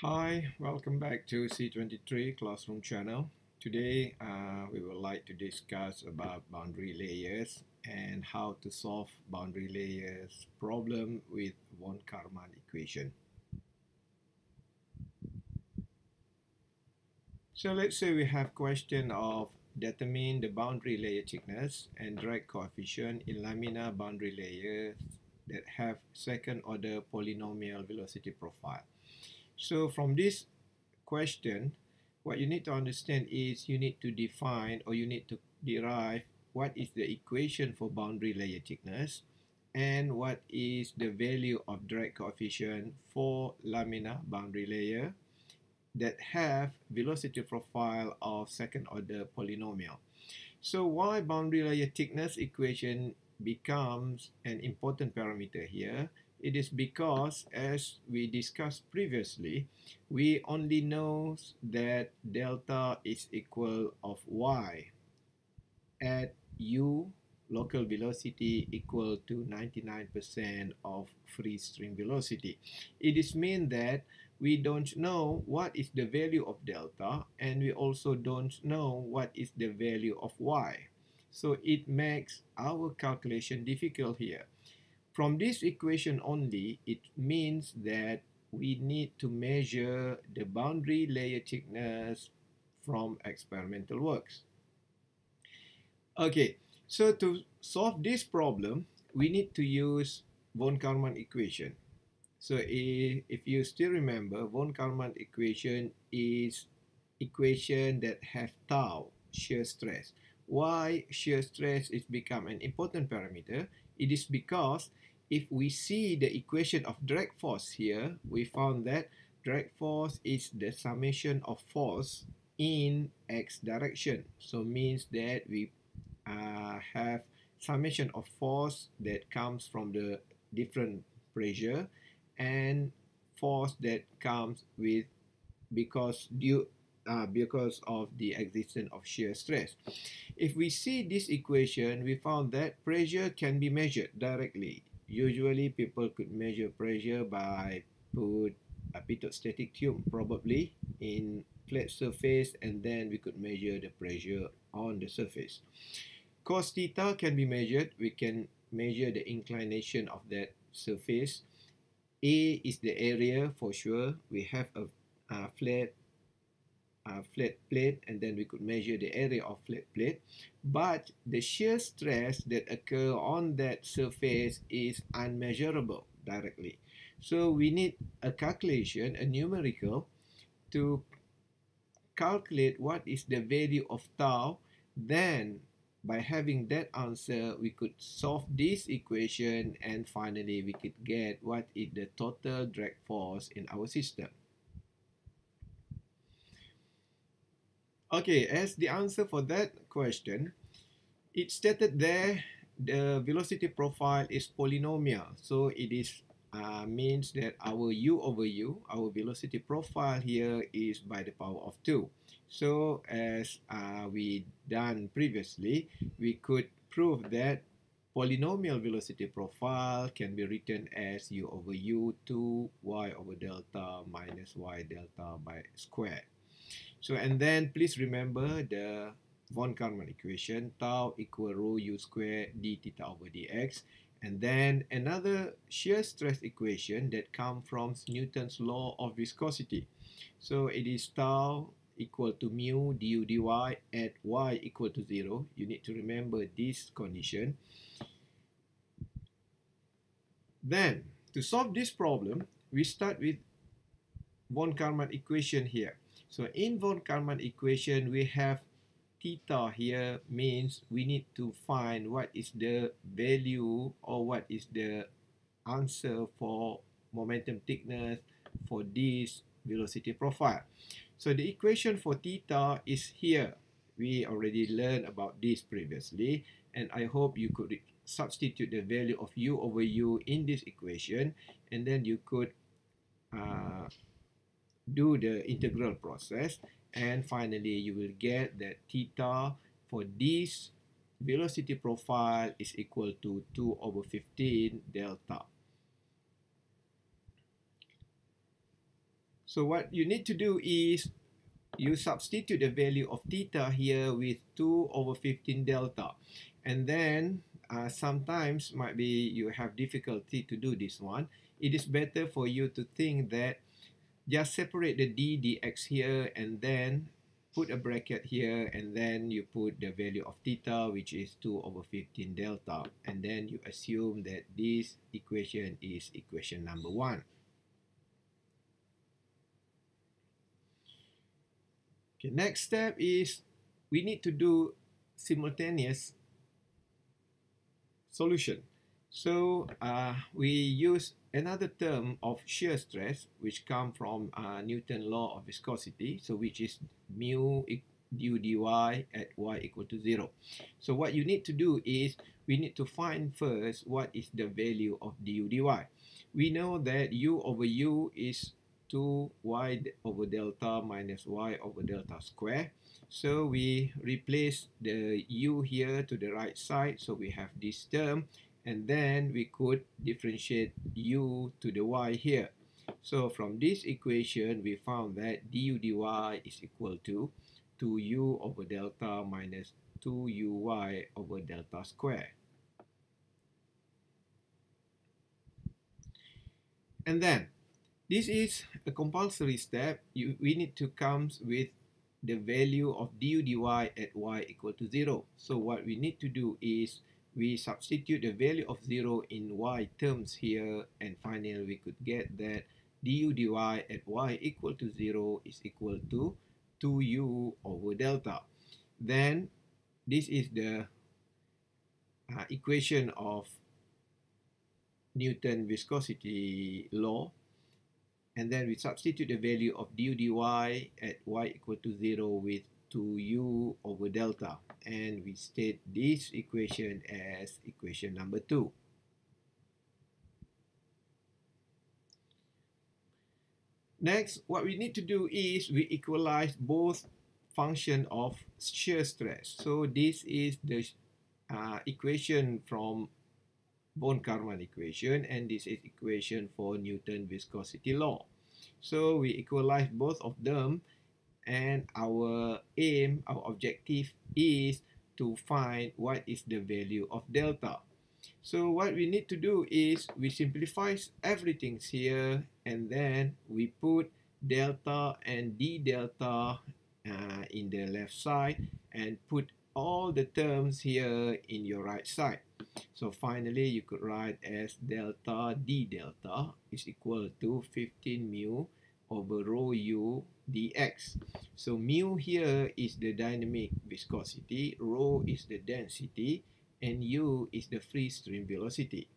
Hi, welcome back to C23 Classroom channel. Today we would like to discuss about boundary layers and how to solve boundary layers problem with von Karman equation. So let's say we have question of determine the boundary layer thickness and drag coefficient in laminar boundary layers that have second order polynomial velocity profile. So from this question, what you need to understand is you need to define or you need to derive what is the equation for boundary layer thickness and what is the value of drag coefficient for laminar boundary layer that have velocity profile of second order polynomial. So why boundary layer thickness equation becomes an important parameter here? It is because, as we discussed previously, we only know that delta is equal of y at u local velocity equal to 99% of free stream velocity. It is mean that we don't know what is the value of delta and we also don't know what is the value of y. So it makes our calculation difficult here. From this equation only, it means that we need to measure the boundary layer thickness from experimental works. Okay, so to solve this problem, we need to use von Karman equation. So if you still remember, von Karman equation is equation that have tau, shear stress. Why shear stress is become an important parameter? It is because if we see the equation of drag force here, we found that drag force is the summation of force in x direction. So means that we have summation of force that comes from the different pressure and force that comes with because of the existence of shear stress. If we see this equation, we found that pressure can be measured directly. Usually people could measure pressure by put a pitot-static tube probably in flat surface, and then we could measure the pressure on the surface. Cos theta can be measured. We can measure the inclination of that surface. A is the area for sure. We have a flat plate, and then we could measure the area of flat plate. But the shear stress that occur on that surface is unmeasurable directly. So we need a calculation, a numerical, to calculate what is the value of tau. Then by having that answer, we could solve this equation and finally we could get what is the total drag force in our system. Okay, as the answer for that question, it stated there the velocity profile is polynomial. So it is means that our u over u, our velocity profile here is by the power of 2. So as we done previously, we could prove that polynomial velocity profile can be written as u over u to y over delta minus y delta by square. So and then please remember the von Karman equation, tau equal rho u square d theta over dx. And then another shear stress equation that comes from Newton's law of viscosity. So it is tau equal to mu du dy at y equal to 0. You need to remember this condition. Then to solve this problem, we start with von Karman equation here. So in von Karman equation, we have theta here means we need to find what is the value or what is the answer for momentum thickness for this velocity profile. So the equation for theta is here. We already learned about this previously, and I hope you could substitute the value of u over u in this equation, and then you could do the integral process, and finally you will get that theta for this velocity profile is equal to 2 over 15 delta. So what you need to do is you substitute the value of theta here with 2 over 15 delta. And then sometimes might be you have difficulty to do this one. It is better for you to think that just separate the dx here and then put a bracket here, and then you put the value of theta, which is 2 over 15 delta, and then you assume that this equation is equation number 1. Okay, next step is we need to do simultaneous solution. So we use another term of shear stress, which come from Newton's law of viscosity, so which is mu du dy at y equal to 0. So what you need to do is we need to find first what is the value of du dy. We know that u over u is 2y over delta minus y over delta square. So we replace the u here to the right side, so we have this term, and then we could differentiate u to the y here. So from this equation, we found that du dy is equal to 2u over delta minus 2uy over delta square. And then, this is a compulsory step. We need to come with the value of du dy at y equal to 0. So what we need to do is we substitute the value of 0 in y terms here, and finally we could get that du dy at y equal to 0 is equal to 2u over delta. Then this is the equation of Newton's viscosity law, and then we substitute the value of du dy at y equal to 0 with 2u over delta, and we state this equation as equation number 2. Next, what we need to do is we equalize both function of shear stress. So this is the equation from von Karman equation, and this is equation for Newton viscosity law. So we equalize both of them, and our aim, our objective is to find what is the value of delta. So what we need to do is we simplify everything here, and then we put delta and d delta in the left side, and put all the terms here in your right side. So finally, you could write as delta d delta is equal to 15 mu over rho u dx. So mu here is the dynamic viscosity, rho is the density, and u is the free stream velocity.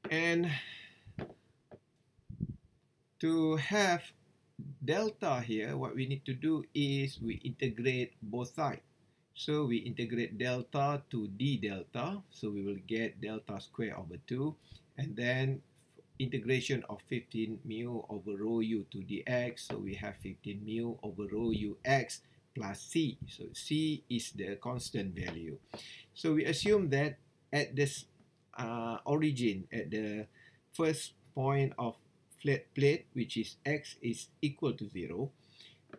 And to have delta here, what we need to do is we integrate both sides. So we integrate delta to d delta, so we will get delta square over 2, and then integration of 15 mu over rho u to dx, so we have 15 mu over rho u x plus c. So c is the constant value. So we assume that at this origin, at the first point of flat plate, which is x is equal to 0,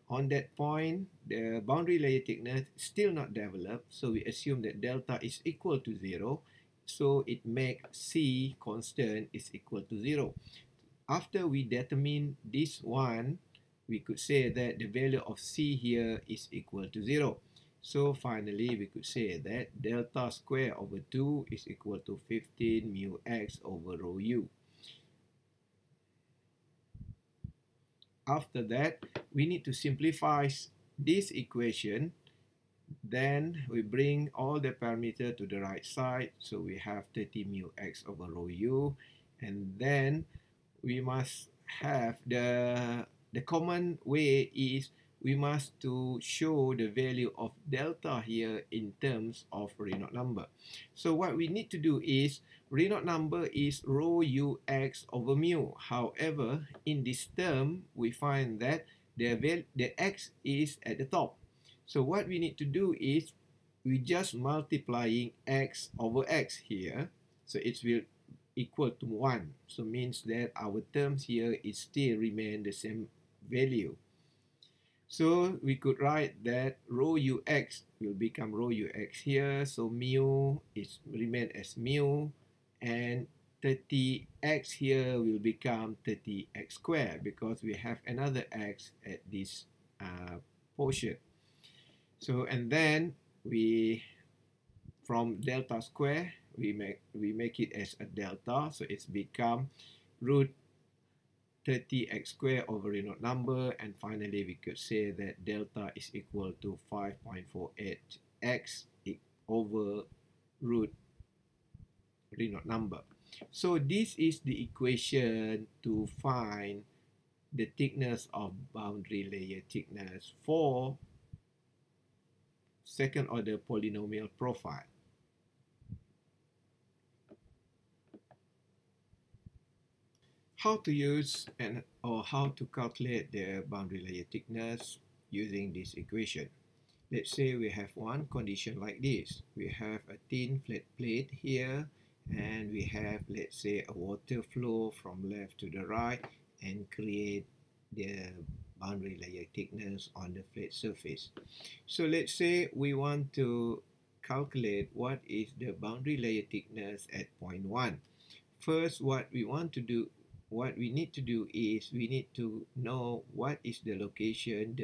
on that point, the boundary layer thickness is still not developed, so we assume that delta is equal to 0, so it makes c constant is equal to 0. After we determine this one, we could say that the value of c here is equal to 0. So finally, we could say that delta square over 2 is equal to 15 mu x over rho u. After that, we need to simplify this equation. Then we bring all the parameters to the right side. So we have 30 mu x over rho u. And then we must have the common way is we must to show the value of delta here in terms of Reynolds number. So what we need to do is Reynolds number is rho u x over mu. However, in this term, we find that the x is at the top. So what we need to do is we just multiplying x over x here. So it will equal to 1. So means that our terms here is still remain the same value. So we could write that rho ux will become rho ux here. So mu is remain as mu, and 30x here will become 30x squared because we have another x at this portion. So and then we from delta square we make it as a delta, so it's become root 30x squared over Real number, and finally we could say that delta is equal to 5.48x over root Real number. So this is the equation to find the thickness of boundary layer thickness for second order polynomial profile. How to use or how to calculate the boundary layer thickness using this equation. Let's say we have one condition like this. We have a thin flat plate here, and we have, let's say, a water flow from left to the right and create the boundary layer thickness on the flat surface. So let's say we want to calculate what is the boundary layer thickness at point 1. First, what we need to do is we need to know what is the location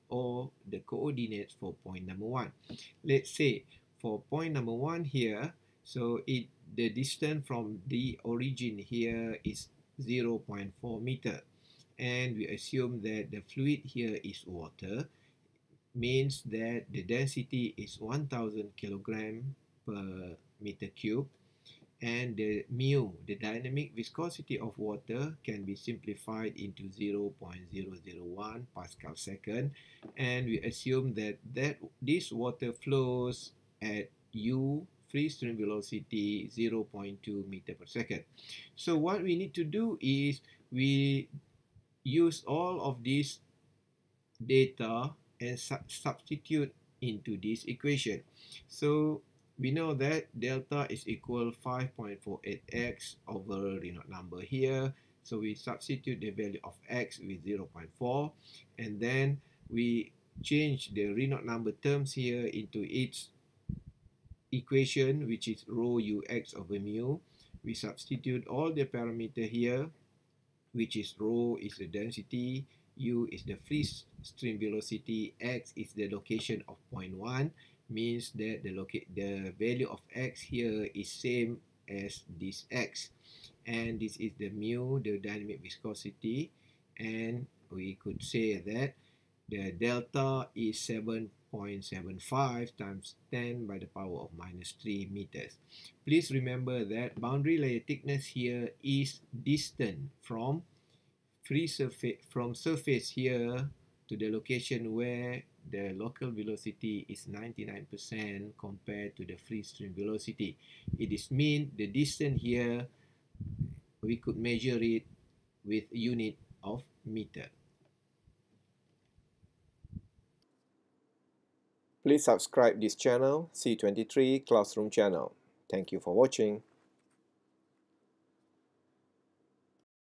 or the coordinates for point number 1. Let's say for point number 1 here, so the distance from the origin here is 0.4 meter, and we assume that the fluid here is water, means that the density is 1000 kilogram per meter cube, and the mu, the dynamic viscosity of water, can be simplified into 0.001 Pascal second, and we assume that this water flows at u, free stream velocity, 0.2 meter per second. So what we need to do is we use all of these data and substitute into this equation. So we know that delta is equal 5.48x over Real number here. So we substitute the value of x with 0.4, and then we change the Real number terms here into its equation, which is rho ux over mu. We substitute all the parameter here, which is rho is the density, u is the free stream velocity, x is the location of point 1, means that the value of x here is same as this x, and this is the mu, the dynamic viscosity, and we could say that the delta is 7.75 times 10 by the power of minus 3 meters. Please remember that boundary layer thickness here is distant from surface here to the location where the local velocity is 99% compared to the free stream velocity. It is mean the distance here we could measure it with unit of meter. Please subscribe this channel, C23 Classroom channel. Thank you for watching.